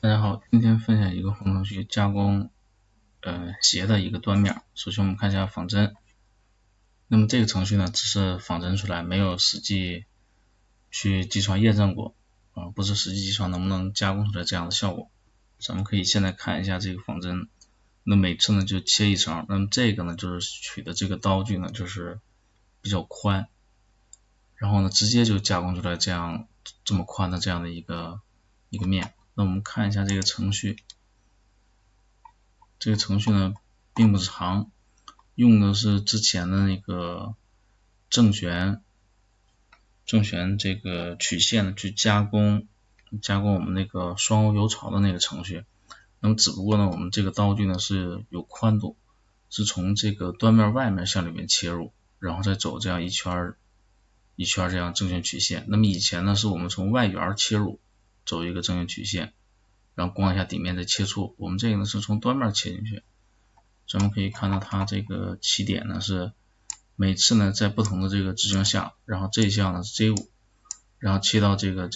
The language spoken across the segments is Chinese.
大家好，今天分享一个方程序加工斜的一个端面。首先我们看一下仿真，那么这个程序呢只是仿真出来，没有实际去计算验证过，不是实际计算能不能加工出来这样的效果。咱们可以现在看一下这个仿真，那每次呢就切一层，那么这个呢就是取的这个刀具呢就是比较宽，然后呢直接就加工出来这么宽的这样的一个面。那我们看一下这个程序，这个程序呢并不长，用的是之前的那个正弦这个曲线呢去加工我们那个双欧油槽的那个程序。那么只不过呢我们这个刀具呢是有宽度，是从这个端面外面向里面切入，然后再走这样一圈这样正弦曲线。那么以前呢是我们从外缘切入，走一个正弦曲线，然后刮一下底面再切出。我们这个呢是从端面切进去，咱们可以看到它这个起点呢是每次呢在不同的这个直径下，然后这一项呢是 J5， 然后切到这到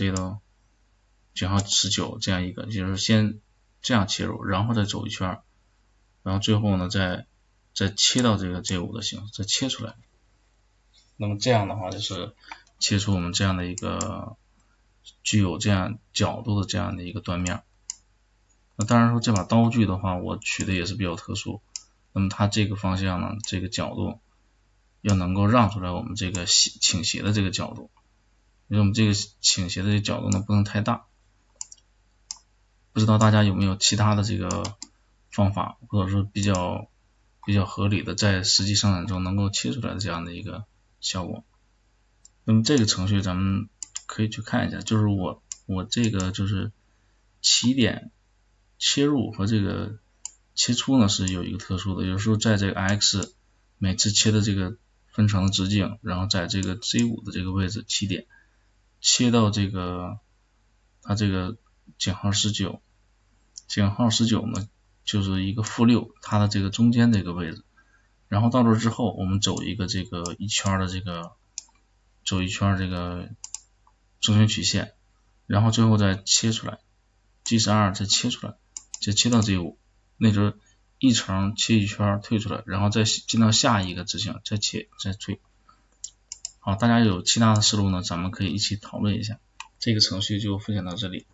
井号19这样一个，就是先这样切入，然后再走一圈，然后最后呢再切到这个 J5 的形式，再切出来。那么这样的话就是切出我们这样的一个具有这样角度的这样的一个端面。那当然说这把刀具的话我取的也是比较特殊，那么它这个方向呢这个角度要能够让出来我们这个倾斜的这个角度，因为我们这个倾斜的这个角度呢不能太大。不知道大家有没有其他的这个方法，或者说比较合理的在实际生产中能够切出来的这样的一个效果。那么这个程序咱们可以去看一下，就是我这个就是起点切入和这个切出呢是有一个特殊的，有时候在这个 X 每次切的这个分成的直径，然后在这个 J5 的这个位置起点切到这个它这个井号19呢就是一个-6，它的这个中间这个位置，然后到这之后我们走一个这个一圈的这个正弦曲线，然后最后再切出来 G12 再切出来，再切到 J5， 那就是一层切一圈退出来，然后再进到下一个直径再切再退。好，大家有其他的思路呢咱们可以一起讨论一下。这个程序就分享到这里。